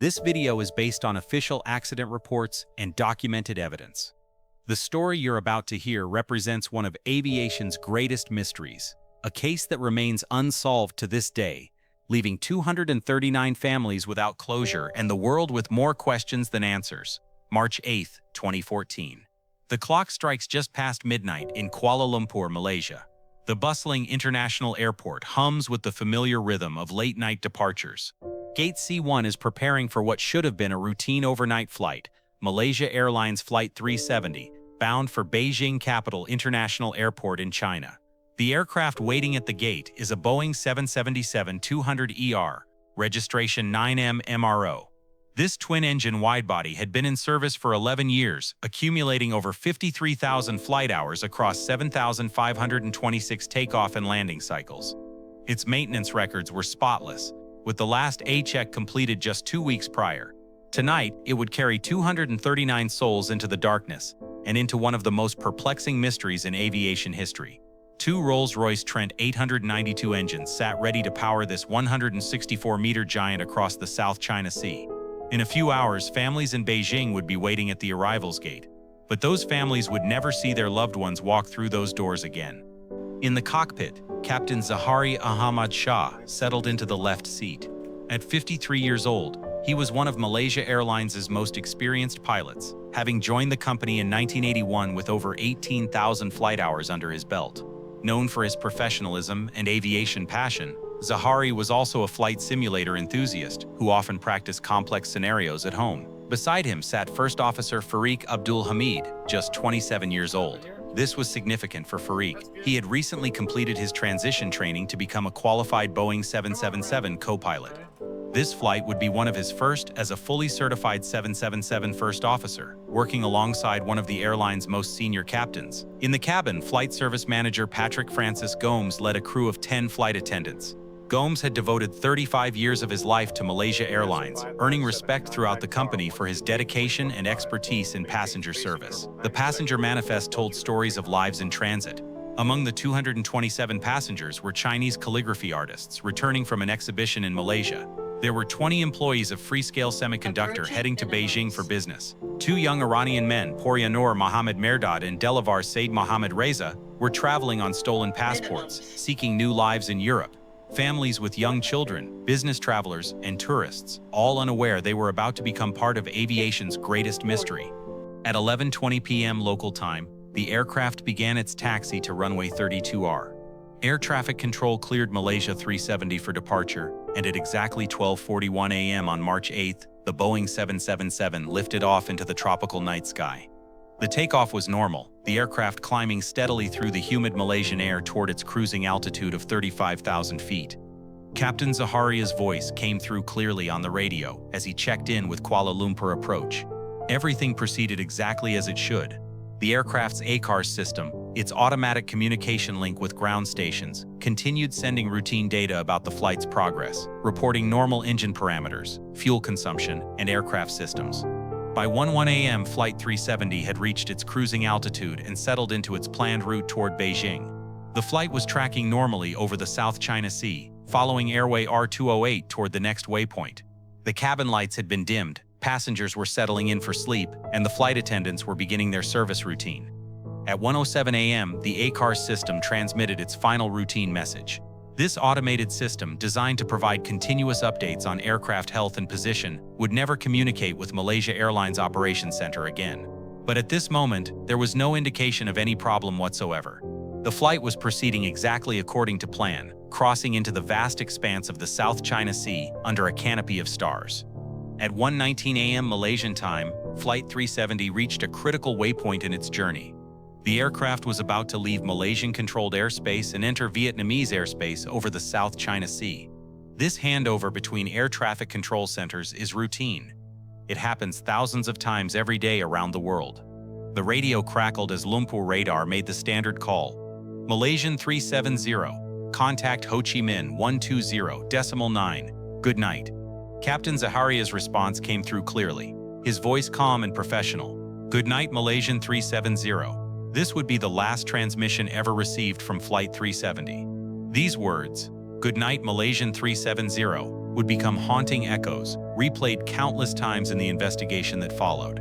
This video is based on official accident reports and documented evidence. The story you're about to hear represents one of aviation's greatest mysteries, a case that remains unsolved to this day, leaving 239 families without closure and the world with more questions than answers. March 8, 2014. The clock strikes just past midnight in Kuala Lumpur, Malaysia. The bustling international airport hums with the familiar rhythm of late-night departures. Gate C1 is preparing for what should have been a routine overnight flight, Malaysia Airlines Flight 370, bound for Beijing Capital International Airport in China. The aircraft waiting at the gate is a Boeing 777-200ER, registration 9M-MRO. This twin-engine widebody had been in service for 11 years, accumulating over 53,000 flight hours across 7,526 takeoff and landing cycles. Its maintenance records were spotless, with the last A-check completed just 2 weeks prior. Tonight, it would carry 239 souls into the darkness and into one of the most perplexing mysteries in aviation history. Two Rolls-Royce Trent 892 engines sat ready to power this 164-meter giant across the South China Sea. In a few hours, families in Beijing would be waiting at the arrivals gate, but those families would never see their loved ones walk through those doors again. In the cockpit, Captain Zahari Ahmad Shah settled into the left seat. At 53 years old, he was one of Malaysia Airlines' most experienced pilots, having joined the company in 1981 with over 18,000 flight hours under his belt. Known for his professionalism and aviation passion, Zahari was also a flight simulator enthusiast who often practiced complex scenarios at home. Beside him sat First Officer Farik Abdul Hamid, just 27 years old. This was significant for Farik. He had recently completed his transition training to become a qualified Boeing 777 co-pilot. This flight would be one of his first as a fully certified 777 first officer, working alongside one of the airline's most senior captains. In the cabin, Flight Service Manager Patrick Francis Gomes led a crew of 10 flight attendants. Gomes had devoted 35 years of his life to Malaysia Airlines, earning respect throughout the company for his dedication and expertise in passenger service. The passenger manifest told stories of lives in transit. Among the 227 passengers were Chinese calligraphy artists returning from an exhibition in Malaysia. There were 20 employees of Freescale Semiconductor heading to Beijing for business. Two young Iranian men, Poryanur Mohammad Merdad and Delavar Said Mohammad Reza, were traveling on stolen passports, seeking new lives in Europe. Families with young children, business travelers, and tourists, all unaware they were about to become part of aviation's greatest mystery. At 11:20 p.m. local time, the aircraft began its taxi to runway 32R. Air traffic control cleared Malaysia 370 for departure, and at exactly 12:41 a.m. on March 8th, the Boeing 777 lifted off into the tropical night sky. The takeoff was normal, the aircraft climbing steadily through the humid Malaysian air toward its cruising altitude of 35,000 feet. Captain Zaharia's voice came through clearly on the radio as he checked in with Kuala Lumpur approach. Everything proceeded exactly as it should. The aircraft's ACARS system, its automatic communication link with ground stations, continued sending routine data about the flight's progress, reporting normal engine parameters, fuel consumption, and aircraft systems. By 1:01 a.m., Flight 370 had reached its cruising altitude and settled into its planned route toward Beijing. The flight was tracking normally over the South China Sea, following airway R208 toward the next waypoint. The cabin lights had been dimmed, passengers were settling in for sleep, and the flight attendants were beginning their service routine. At 1:07 a.m., the ACARS system transmitted its final routine message. This automated system, designed to provide continuous updates on aircraft health and position, would never communicate with Malaysia Airlines Operations Center again. But at this moment, there was no indication of any problem whatsoever. The flight was proceeding exactly according to plan, crossing into the vast expanse of the South China Sea under a canopy of stars. At 1:19 a.m. Malaysian time, Flight 370 reached a critical waypoint in its journey. The aircraft was about to leave Malaysian-controlled airspace and enter Vietnamese airspace over the South China Sea. This handover between air traffic control centers is routine. It happens thousands of times every day around the world. The radio crackled as Lumpur radar made the standard call. Malaysian 370, contact Ho Chi Minh 120.9, good night. Captain Zaharia's response came through clearly, his voice calm and professional. Good night, Malaysian 370. This would be the last transmission ever received from Flight 370. These words, "Good night, Malaysian 370," would become haunting echoes, replayed countless times in the investigation that followed.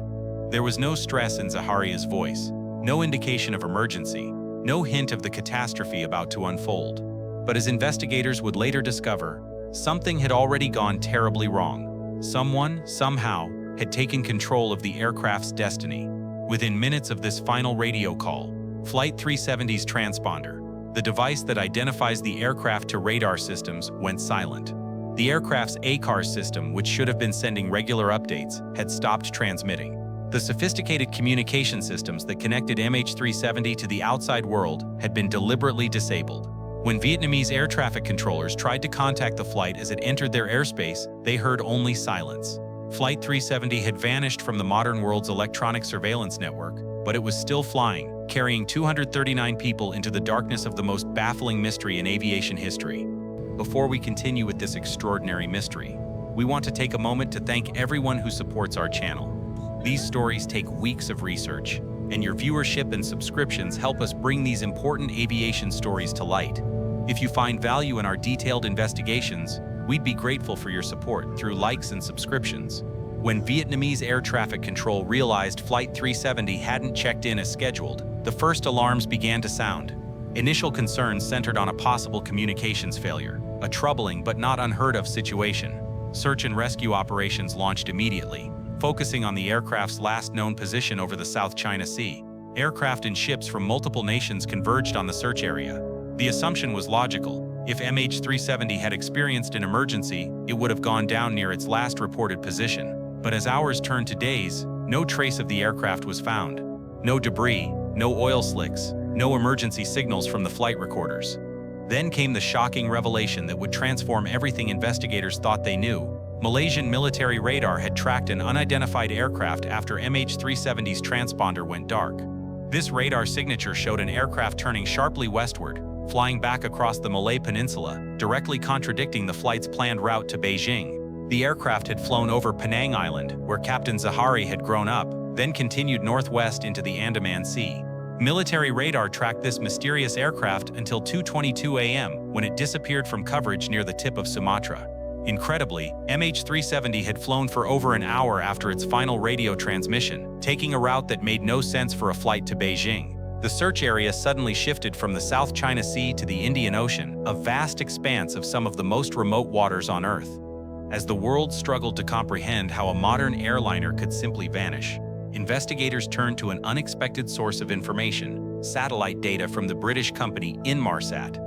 There was no stress in Zaharia's voice, no indication of emergency, no hint of the catastrophe about to unfold. But as investigators would later discover, something had already gone terribly wrong. Someone, somehow, had taken control of the aircraft's destiny. Within minutes of this final radio call, Flight 370's transponder, the device that identifies the aircraft to radar systems, went silent. The aircraft's ACARS system, which should have been sending regular updates, had stopped transmitting. The sophisticated communication systems that connected MH370 to the outside world had been deliberately disabled. When Vietnamese air traffic controllers tried to contact the flight as it entered their airspace, they heard only silence. Flight 370 had vanished from the modern world's electronic surveillance network, but it was still flying, carrying 239 people into the darkness of the most baffling mystery in aviation history. Before we continue with this extraordinary mystery, we want to take a moment to thank everyone who supports our channel. These stories take weeks of research, and your viewership and subscriptions help us bring these important aviation stories to light. If you find value in our detailed investigations, we'd be grateful for your support through likes and subscriptions. When Vietnamese air traffic control realized Flight 370 hadn't checked in as scheduled, the first alarms began to sound. Initial concerns centered on a possible communications failure, a troubling but not unheard of situation. Search and rescue operations launched immediately, focusing on the aircraft's last known position over the South China Sea. Aircraft and ships from multiple nations converged on the search area. The assumption was logical. If MH370 had experienced an emergency, it would have gone down near its last reported position. But as hours turned to days, no trace of the aircraft was found. No debris, no oil slicks, no emergency signals from the flight recorders. Then came the shocking revelation that would transform everything investigators thought they knew. Malaysian military radar had tracked an unidentified aircraft after MH370's transponder went dark. This radar signature showed an aircraft turning sharply westward, flying back across the Malay Peninsula, directly contradicting the flight's planned route to Beijing. The aircraft had flown over Penang Island, where Captain Zahari had grown up, then continued northwest into the Andaman Sea. Military radar tracked this mysterious aircraft until 2:22 a.m., when it disappeared from coverage near the tip of Sumatra. Incredibly, MH370 had flown for over an hour after its final radio transmission, taking a route that made no sense for a flight to Beijing. The search area suddenly shifted from the South China Sea to the Indian Ocean, a vast expanse of some of the most remote waters on Earth. As the world struggled to comprehend how a modern airliner could simply vanish, investigators turned to an unexpected source of information: satellite data from the British company Inmarsat.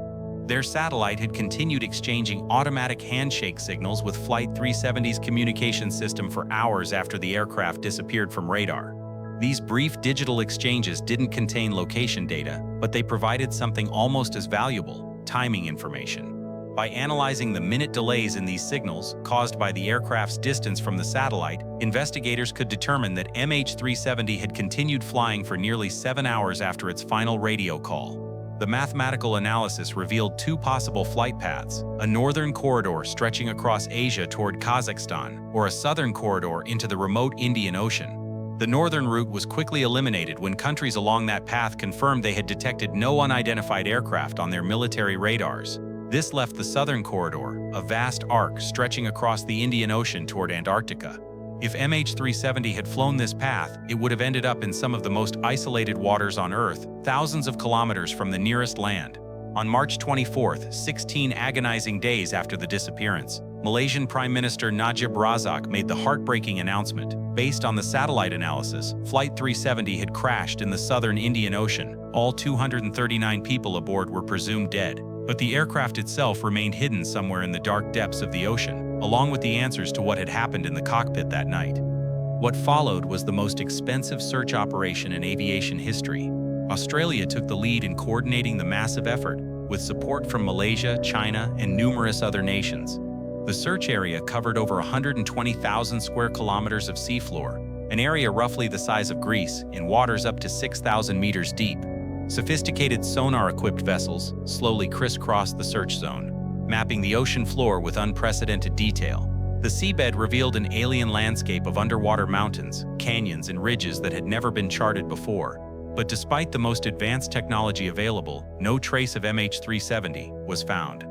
Their satellite had continued exchanging automatic handshake signals with Flight 370's communication system for hours after the aircraft disappeared from radar. These brief digital exchanges didn't contain location data, but they provided something almost as valuable: timing information. By analyzing the minute delays in these signals caused by the aircraft's distance from the satellite, investigators could determine that MH370 had continued flying for nearly 7 hours after its final radio call. The mathematical analysis revealed two possible flight paths: a northern corridor stretching across Asia toward Kazakhstan, or a southern corridor into the remote Indian Ocean. The northern route was quickly eliminated when countries along that path confirmed they had detected no unidentified aircraft on their military radars. This left the southern corridor, a vast arc stretching across the Indian Ocean toward Antarctica. If MH370 had flown this path, it would have ended up in some of the most isolated waters on Earth, thousands of kilometers from the nearest land. On March 24th, 16 agonizing days after the disappearance, Malaysian Prime Minister Najib Razak made the heartbreaking announcement. Based on the satellite analysis, Flight 370 had crashed in the southern Indian Ocean. All 239 people aboard were presumed dead, but the aircraft itself remained hidden somewhere in the dark depths of the ocean, along with the answers to what had happened in the cockpit that night. What followed was the most expensive search operation in aviation history. Australia took the lead in coordinating the massive effort, with support from Malaysia, China, and numerous other nations. The search area covered over 120,000 square kilometers of seafloor, an area roughly the size of Greece, in waters up to 6,000 meters deep. Sophisticated sonar-equipped vessels slowly crisscrossed the search zone, mapping the ocean floor with unprecedented detail. The seabed revealed an alien landscape of underwater mountains, canyons, and ridges that had never been charted before. But despite the most advanced technology available, no trace of MH370 was found.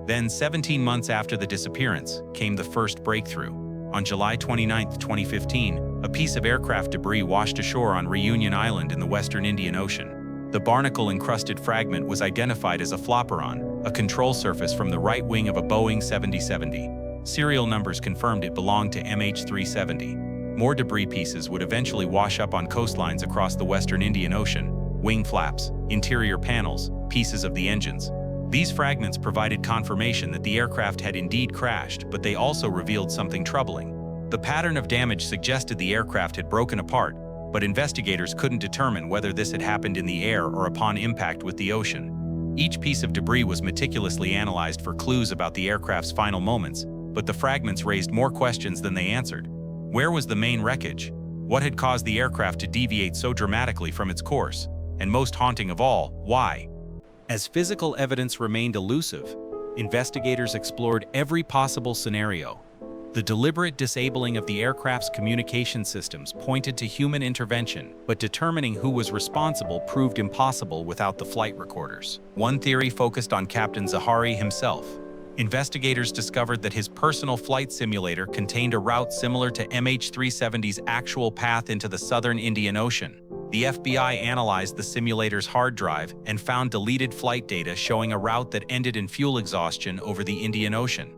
Then, 17 months after the disappearance, came the first breakthrough. On July 29, 2015, a piece of aircraft debris washed ashore on Reunion Island in the western Indian Ocean. The barnacle-encrusted fragment was identified as a flaperon, a control surface from the right wing of a Boeing 7070. Serial numbers confirmed it belonged to MH370. More debris pieces would eventually wash up on coastlines across the western Indian Ocean: wing flaps, interior panels, pieces of the engines. These fragments provided confirmation that the aircraft had indeed crashed, but they also revealed something troubling. The pattern of damage suggested the aircraft had broken apart, but investigators couldn't determine whether this had happened in the air or upon impact with the ocean. Each piece of debris was meticulously analyzed for clues about the aircraft's final moments, but the fragments raised more questions than they answered. Where was the main wreckage? What had caused the aircraft to deviate so dramatically from its course? And most haunting of all, why? As physical evidence remained elusive, investigators explored every possible scenario. The deliberate disabling of the aircraft's communication systems pointed to human intervention, but determining who was responsible proved impossible without the flight recorders. One theory focused on Captain Zahari himself. Investigators discovered that his personal flight simulator contained a route similar to MH370's actual path into the southern Indian Ocean. The FBI analyzed the simulator's hard drive and found deleted flight data showing a route that ended in fuel exhaustion over the Indian Ocean.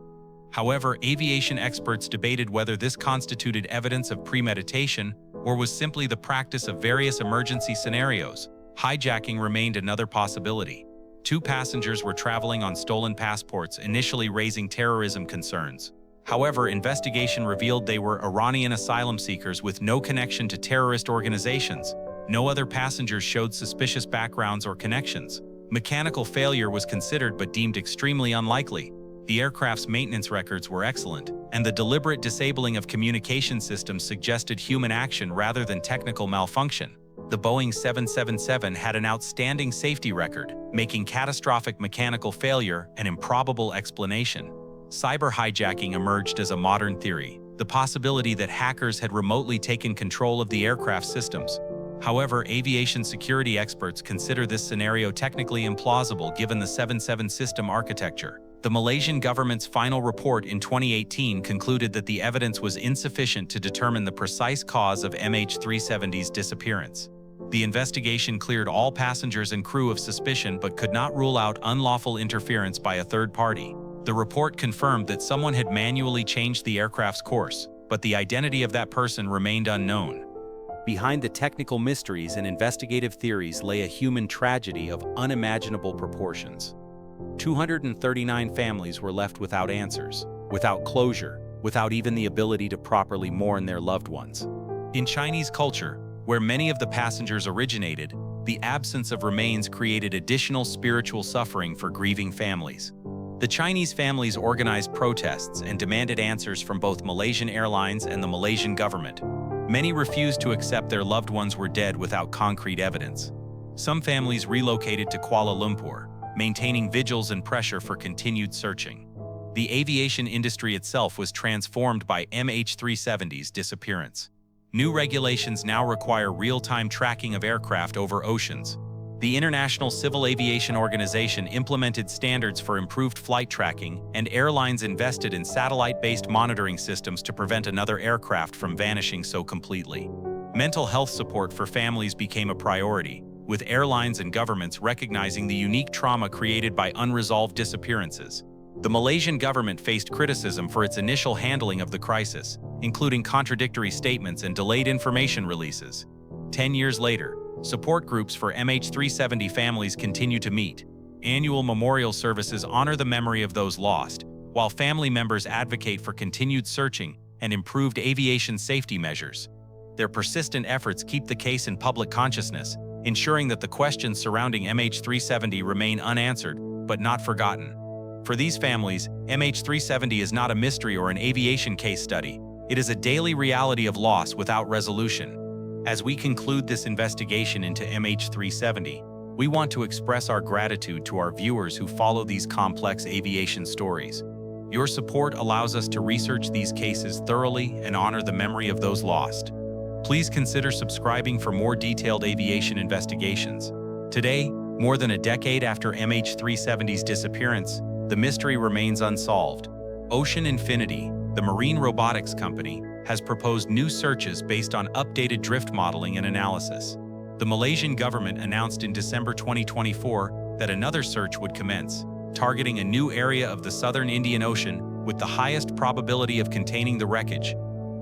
However, aviation experts debated whether this constituted evidence of premeditation or was simply the practice of various emergency scenarios. Hijacking remained another possibility. 2 passengers were traveling on stolen passports, initially raising terrorism concerns. However, investigation revealed they were Iranian asylum seekers with no connection to terrorist organizations. No other passengers showed suspicious backgrounds or connections. Mechanical failure was considered but deemed extremely unlikely. The aircraft's maintenance records were excellent, and the deliberate disabling of communication systems suggested human action rather than technical malfunction. The Boeing 777 had an outstanding safety record, making catastrophic mechanical failure an improbable explanation. Cyber hijacking emerged as a modern theory, the possibility that hackers had remotely taken control of the aircraft systems. However, aviation security experts consider this scenario technically implausible given the 777 system architecture. The Malaysian government's final report in 2018 concluded that the evidence was insufficient to determine the precise cause of MH370's disappearance. The investigation cleared all passengers and crew of suspicion but could not rule out unlawful interference by a third party. The report confirmed that someone had manually changed the aircraft's course, but the identity of that person remained unknown. Behind the technical mysteries and investigative theories lay a human tragedy of unimaginable proportions. 239 families were left without answers, without closure, without even the ability to properly mourn their loved ones. In Chinese culture, where many of the passengers originated, the absence of remains created additional spiritual suffering for grieving families. The Chinese families organized protests and demanded answers from both Malaysian Airlines and the Malaysian government. Many refused to accept their loved ones were dead without concrete evidence. Some families relocated to Kuala Lumpur, maintaining vigils and pressure for continued searching. The aviation industry itself was transformed by MH370's disappearance. New regulations now require real-time tracking of aircraft over oceans. The International Civil Aviation Organization implemented standards for improved flight tracking, and airlines invested in satellite-based monitoring systems to prevent another aircraft from vanishing so completely. Mental health support for families became a priority, with airlines and governments recognizing the unique trauma created by unresolved disappearances. The Malaysian government faced criticism for its initial handling of the crisis, including contradictory statements and delayed information releases. 10 years later, support groups for MH370 families continue to meet. Annual memorial services honor the memory of those lost, while family members advocate for continued searching and improved aviation safety measures. Their persistent efforts keep the case in public consciousness, ensuring that the questions surrounding MH370 remain unanswered, but not forgotten. For these families, MH370 is not a mystery or an aviation case study. It is a daily reality of loss without resolution. As we conclude this investigation into MH370, we want to express our gratitude to our viewers who follow these complex aviation stories. Your support allows us to research these cases thoroughly and honor the memory of those lost. Please consider subscribing for more detailed aviation investigations. Today, more than a decade after MH370's disappearance, the the mystery remains unsolved. Ocean Infinity, the marine robotics company, has proposed new searches based on updated drift modeling and analysis. The Malaysian government announced in December 2024 that another search would commence, targeting a new area of the southern Indian Ocean with the highest probability of containing the wreckage.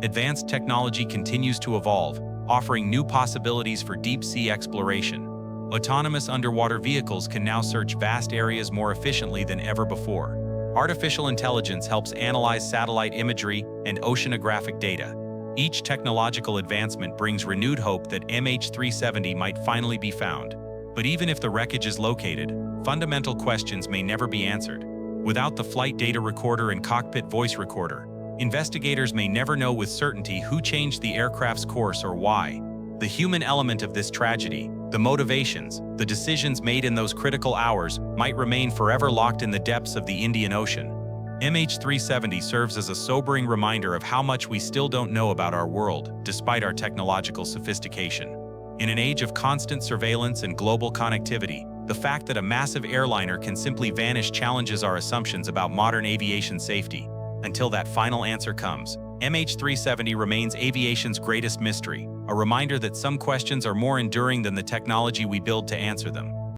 Advanced technology continues to evolve, offering new possibilities for deep-sea exploration. Autonomous underwater vehicles can now search vast areas more efficiently than ever before. Artificial intelligence helps analyze satellite imagery and oceanographic data. Each technological advancement brings renewed hope that MH370 might finally be found. But even if the wreckage is located, fundamental questions may never be answered. Without the flight data recorder and cockpit voice recorder, investigators may never know with certainty who changed the aircraft's course or why. The human element of this tragedy, the motivations, the decisions made in those critical hours, might remain forever locked in the depths of the Indian Ocean. MH370 serves as a sobering reminder of how much we still don't know about our world, despite our technological sophistication. In an age of constant surveillance and global connectivity, the fact that a massive airliner can simply vanish challenges our assumptions about modern aviation safety. Until that final answer comes, MH370 remains aviation's greatest mystery, a reminder that some questions are more enduring than the technology we build to answer them.